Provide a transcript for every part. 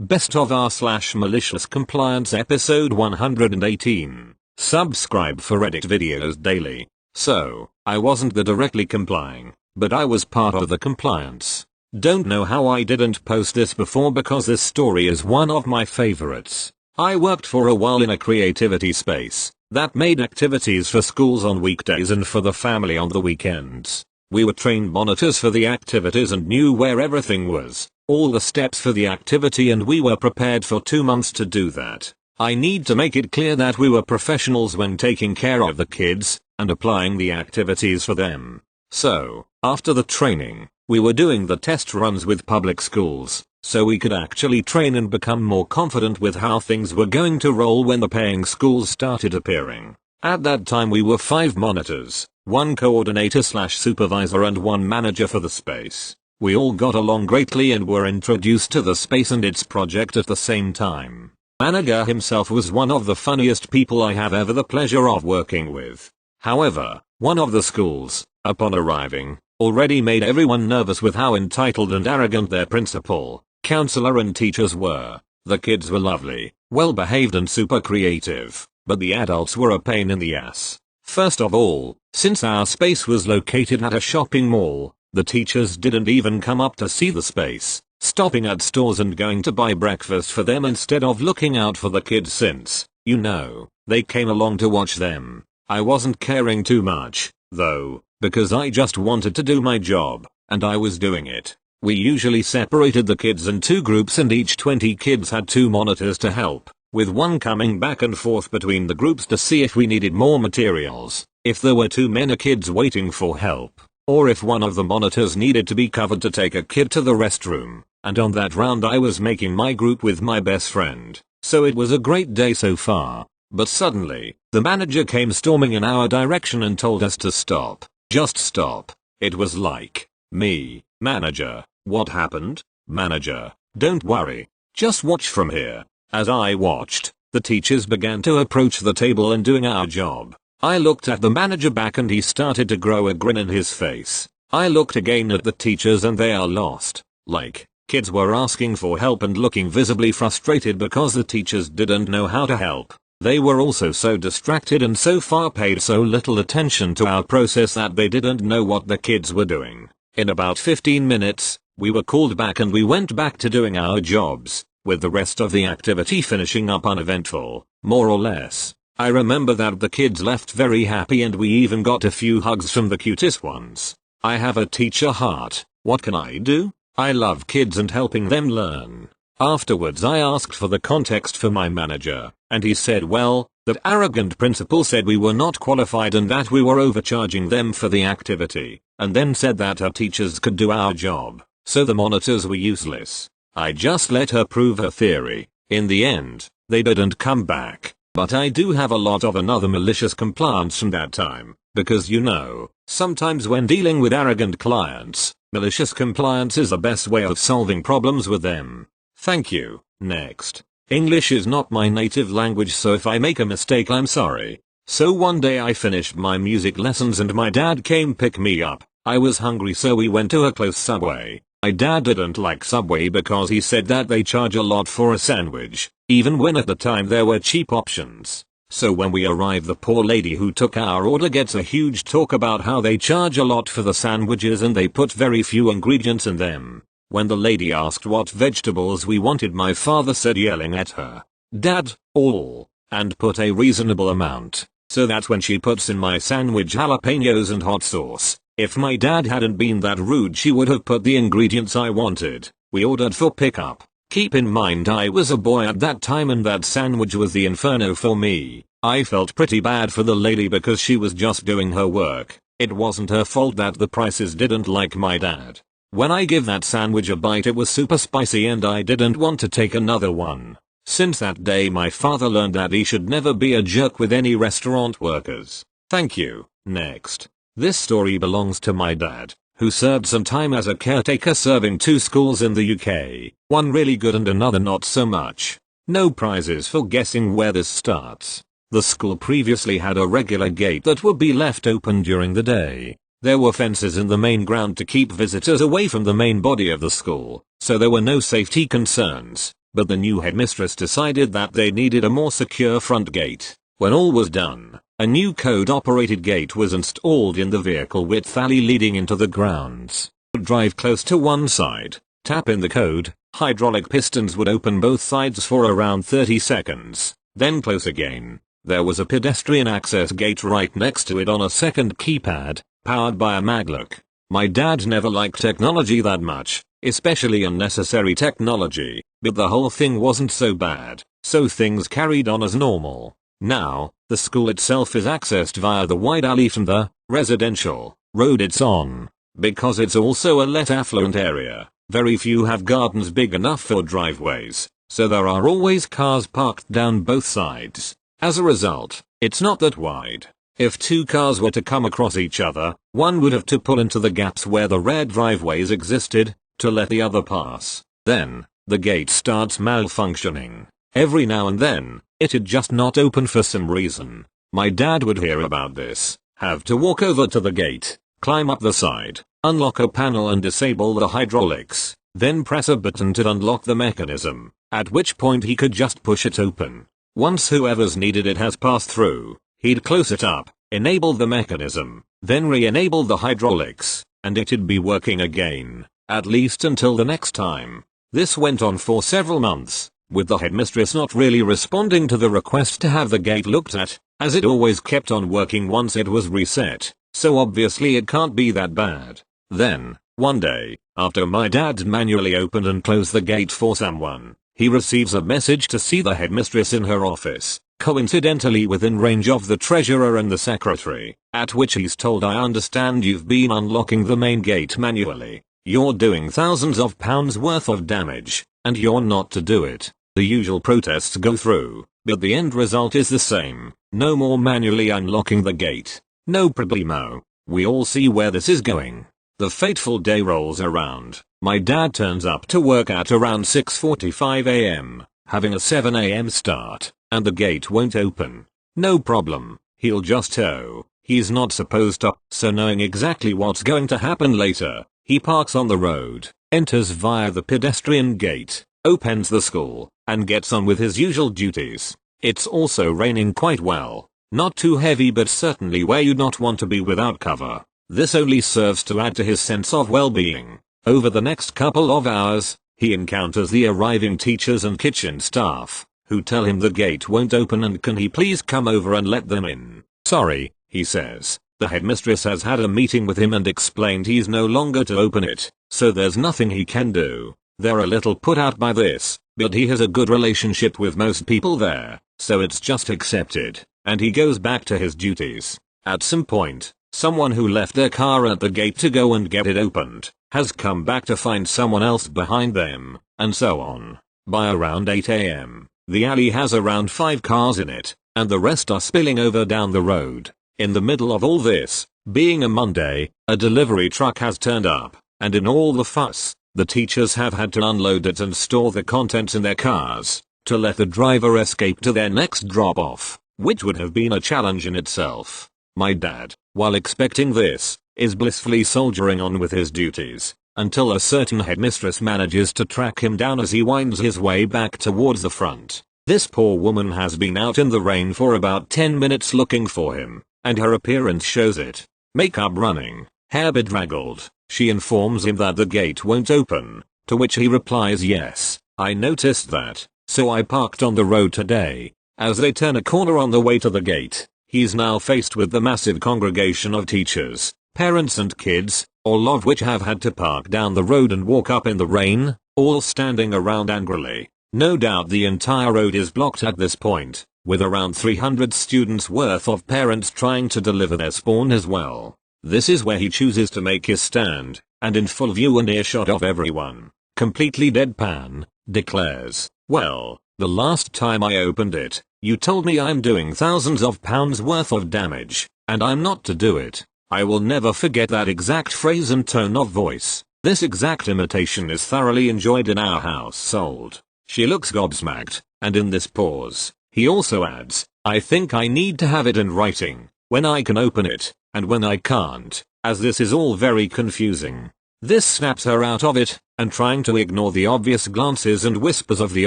Best of r/malicious compliance episode 118. Subscribe for Reddit videos daily. So, I wasn't the directly complying, but I was part of the compliance. Don't know how I didn't post this before because this story is one of my favorites. I worked for a while in a creativity space that made activities for schools on weekdays and for the family on the weekends. We were trained monitors for the activities and knew where everything was, all the steps for the activity, and we were prepared for 2 months to do that. I need to make it clear that we were professionals when taking care of the kids and applying the activities for them. So, after the training, we were doing the test runs with public schools, so we could actually train and become more confident with how things were going to roll when the paying schools started appearing. At that time we were 5 monitors, 1 coordinator/supervisor and 1 manager for the space. We all got along greatly and were introduced to the space and its project at the same time. Manager himself was one of the funniest people I have ever the pleasure of working with. However, one of the schools, upon arriving, already made everyone nervous with how entitled and arrogant their principal, counselor and teachers were. The kids were lovely, well behaved and super creative, but the adults were a pain in the ass. First of all, since our space was located at a shopping mall, the teachers didn't even come up to see the space, stopping at stores and going to buy breakfast for them instead of looking out for the kids since, you know, they came along to watch them. I wasn't caring too much, though, because I just wanted to do my job, and I was doing it. We usually separated the kids in 2 groups and each 20 kids had 2 monitors to help, with one coming back and forth between the groups to see if we needed more materials, if there were too many kids waiting for help, or if one of the monitors needed to be covered to take a kid to the restroom. And on that round I was making my group with my best friend, so it was a great day so far. But suddenly, the manager came storming in our direction and told us to stop. Just stop. It was like, me, manager, what happened? Manager, don't worry. Just watch from here. As I watched, the teachers began to approach the table and doing our job. I looked at the manager back and he started to grow a grin in his face. I looked again at the teachers and they are lost. Like, kids were asking for help and looking visibly frustrated because the teachers didn't know how to help. They were also so distracted and so far paid so little attention to our process that they didn't know what the kids were doing. In about 15 minutes, we were called back and we went back to doing our jobs, with the rest of the activity finishing up uneventful, more or less. I remember that the kids left very happy and we even got a few hugs from the cutest ones. I have a teacher heart. What can I do? I love kids and helping them learn. Afterwards I asked for the context for my manager, and he said well, that arrogant principal said we were not qualified and that we were overcharging them for the activity, and then said that our teachers could do our job, so the monitors were useless. I just let her prove her theory. In the end, they didn't come back, but I do have a lot of another malicious compliance from that time, because you know, sometimes when dealing with arrogant clients, malicious compliance is the best way of solving problems with them. Thank you. Next. English is not my native language, so if I make a mistake I'm sorry. So one day I finished my music lessons and my dad came pick me up. I was hungry so we went to a close Subway. My dad didn't like Subway because he said that they charge a lot for a sandwich, even when at the time there were cheap options. So when we arrive the poor lady who took our order gets a huge talk about how they charge a lot for the sandwiches and they put very few ingredients in them. When the lady asked what vegetables we wanted, my father said, yelling at her, "Dad, all," and put a reasonable amount. So that's when she puts in my sandwich jalapenos and hot sauce. If my dad hadn't been that rude she would have put the ingredients I wanted. We ordered for pickup. Keep in mind I was a boy at that time and that sandwich was the inferno for me. I felt pretty bad for the lady because she was just doing her work. It wasn't her fault that the prices didn't like my dad. When I give that sandwich a bite it was super spicy and I didn't want to take another one. Since that day my father learned that he should never be a jerk with any restaurant workers. Thank you. Next. This story belongs to my dad, who served some time as a caretaker serving 2 schools in the UK, one really good and another not so much. No prizes for guessing where this starts. The school previously had a regular gate that would be left open during the day. There were fences in the main ground to keep visitors away from the main body of the school, so there were no safety concerns. but the new headmistress decided that they needed a more secure front gate. When all was done, a new code-operated gate was installed in the vehicle width alley leading into the grounds. Drive close to one side, tap in the code, hydraulic pistons would open both sides for around 30 seconds, then close again. There was a pedestrian access gate right next to it on a second keypad, powered by a maglock. My dad never liked technology that much, especially unnecessary technology, but the whole thing wasn't so bad, so things carried on as normal. Now, the school itself is accessed via the wide alley from the residential road it's on. Because it's also a less affluent area, very few have gardens big enough for driveways, so there are always cars parked down both sides. As a result, it's not that wide. If two cars were to come across each other, one would have to pull into the gaps where the rear driveways existed, to let the other pass. Then, the gate starts malfunctioning. Every now and then, it'd just not open for some reason. My dad would hear about this, have to walk over to the gate, climb up the side, unlock a panel and disable the hydraulics, then press a button to unlock the mechanism, at which point he could just push it open. Once whoever's needed it has passed through, he'd close it up, enable the mechanism, then re-enable the hydraulics, and it'd be working again, at least until the next time. This went on for several months, with the headmistress not really responding to the request to have the gate looked at, as it always kept on working once it was reset, so obviously it can't be that bad. Then, one day, after my dad manually opened and closed the gate for someone, he receives a message to see the headmistress in her office, coincidentally within range of the treasurer and the secretary, at which he's told, "I understand you've been unlocking the main gate manually. You're doing thousands of pounds worth of damage, and you're not to do it." The usual protests go through, but the end result is the same. No more manually unlocking the gate. No problemo. We all see where this is going. The fateful day rolls around. My dad turns up to work at around 6:45 AM, having a 7 AM start, and the gate won't open. No problem, he'll just tow. He's not supposed to, so knowing exactly what's going to happen later, he parks on the road, enters via the pedestrian gate, opens the school, and gets on with his usual duties. It's also raining quite well. Not too heavy, but certainly where you'd not want to be without cover. This only serves to add to his sense of well-being. Over the next couple of hours, he encounters the arriving teachers and kitchen staff, who tell him the gate won't open and can he please come over and let them in. "Sorry," he says. The headmistress has had a meeting with him and explained he's no longer to open it, so there's nothing he can do. They're a little put out by this, but he has a good relationship with most people there, so it's just accepted, and he goes back to his duties. At some point, someone who left their car at the gate to go and get it opened, has come back to find someone else behind them, and so on. By around 8 AM, the alley has around 5 cars in it, and the rest are spilling over down the road. In the middle of all this, being a Monday, a delivery truck has turned up, and in all the fuss, the teachers have had to unload it and store the contents in their cars, to let the driver escape to their next drop-off, which would have been a challenge in itself. My dad, while expecting this, is blissfully soldiering on with his duties, until a certain headmistress manages to track him down as he winds his way back towards the front. This poor woman has been out in the rain for about 10 minutes looking for him, and her appearance shows it. Makeup running, hair bedraggled, she informs him that the gate won't open, to which he replies, "Yes, I noticed that, so I parked on the road today." As they turn a corner on the way to the gate, he's now faced with the massive congregation of teachers, parents and kids, all of which have had to park down the road and walk up in the rain, all standing around angrily. No doubt the entire road is blocked at this point, with around 300 students worth of parents trying to deliver their spawn as well. This is where he chooses to make his stand, and in full view and earshot of everyone, completely deadpan, declares, "Well, the last time I opened it, you told me I'm doing thousands of pounds worth of damage, and I'm not to do it." I will never forget that exact phrase and tone of voice. This exact imitation is thoroughly enjoyed in our household. She looks gobsmacked, and in this pause, he also adds, "I think I need to have it in writing, when I can open it, and when I can't, as this is all very confusing." This snaps her out of it, and trying to ignore the obvious glances and whispers of the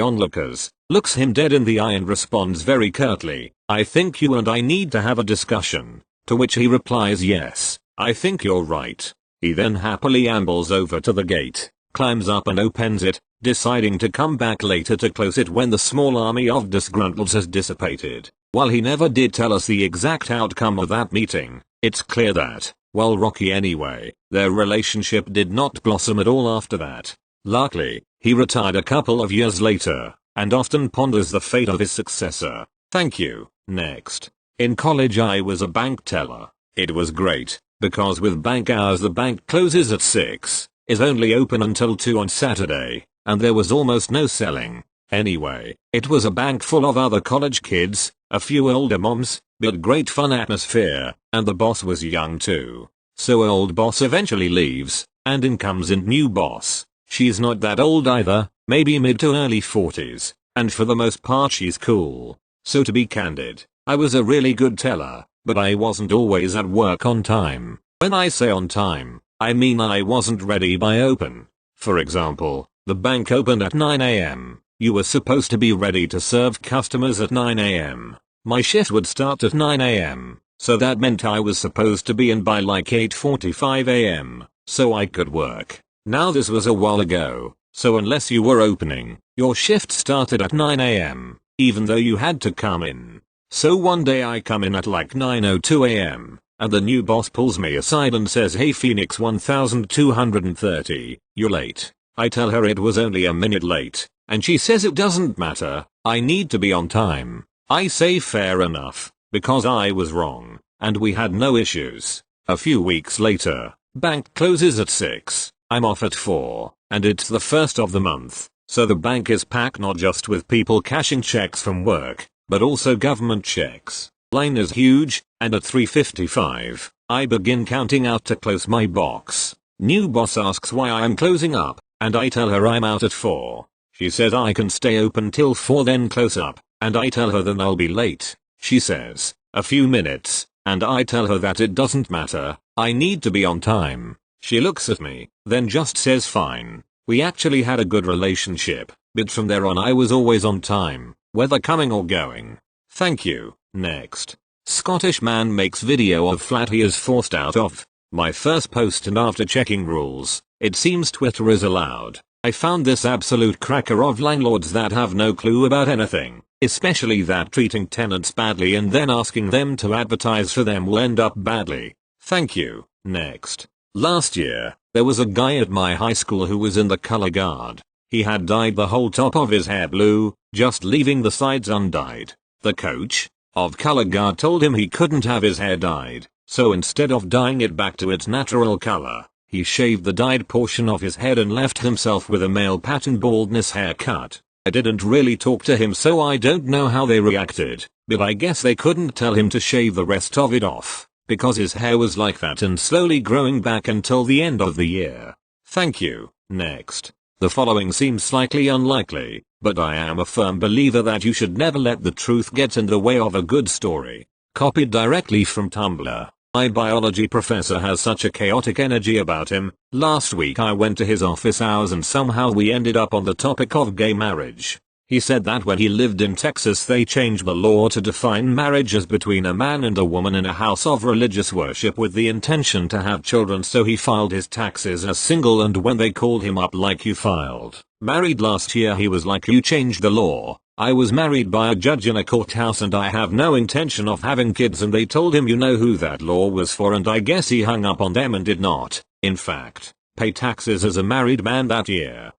onlookers, looks him dead in the eye and responds very curtly, "I think you and I need to have a discussion." To which he replies, "Yes, I think you're right." He then happily ambles over to the gate, climbs up and opens it, deciding to come back later to close it when the small army of disgruntles has dissipated. While he never did tell us the exact outcome of that meeting, it's clear that, well, rocky anyway, their relationship did not blossom at all after that. Luckily, he retired a couple of years later, and often ponders the fate of his successor. Thank you. Next. In college I was a bank teller. It was great, because with bank hours the bank closes at 6, is only open until 2 on Saturday, and there was almost no selling. Anyway, it was a bank full of other college kids, a few older moms, but great fun atmosphere, and the boss was young too. So old boss eventually leaves, and in comes a new boss. She's not that old either, maybe mid to early 40s, and for the most part she's cool. So to be candid, I was a really good teller, but I wasn't always at work on time. When I say on time, I mean I wasn't ready by open. For example, the bank opened at 9 AM. You were supposed to be ready to serve customers at 9 AM. My shift would start at 9 AM, so that meant I was supposed to be in by like 8:45 AM, so I could work. Now this was a while ago, so unless you were opening, your shift started at 9 AM, even though you had to come in. So one day I come in at like 9:02 AM, and the new boss pulls me aside and says, "Hey Phoenix 1230, you're late." I tell her it was only a minute late, and she says it doesn't matter, I need to be on time. I say fair enough, because I was wrong, and we had no issues. A few weeks later, bank closes at 6, I'm off at 4, and it's the first of the month, so the bank is packed not just with people cashing checks from work, but also government checks. Line is huge, and at 3:55, I begin counting out to close my box. New boss asks why I am closing up, and I tell her I'm out at 4. She says I can stay open till 4 then close up, and I tell her then I'll be late. She says, a few minutes, and I tell her that it doesn't matter, I need to be on time. She looks at me, then just says fine. We actually had a good relationship, but from there on I was always on time, whether coming or going. Thank you. Next. Scottish man makes video of flat he is forced out of. My first post, and after checking rules, it seems Twitter is allowed. I found this absolute cracker of landlords that have no clue about anything, especially that treating tenants badly and then asking them to advertise for them will end up badly. Thank you. Next. Last year, there was a guy at my high school who was in the color guard. He had dyed the whole top of his hair blue, just leaving the sides undyed. The coach of color guard told him he couldn't have his hair dyed, so instead of dyeing it back to its natural color, he shaved the dyed portion of his head and left himself with a male pattern baldness haircut. I didn't really talk to him, so I don't know how they reacted, but I guess they couldn't tell him to shave the rest of it off, because his hair was like that and slowly growing back until the end of the year. Thank you. Next. The following seems slightly unlikely, but I am a firm believer that you should never let the truth get in the way of a good story. Copied directly from Tumblr. My biology professor has such a chaotic energy about him. Last week I went to his office hours and somehow we ended up on the topic of gay marriage. He said that when he lived in Texas they changed the law to define marriage as between a man and a woman in a house of religious worship with the intention to have children, so he filed his taxes as single, and when they called him up like, "You filed married last year," he was like, "You changed the law. I was married by a judge in a courthouse and I have no intention of having kids," and they told him you know who that law was for, and I guess he hung up on them and did not, in fact, pay taxes as a married man that year.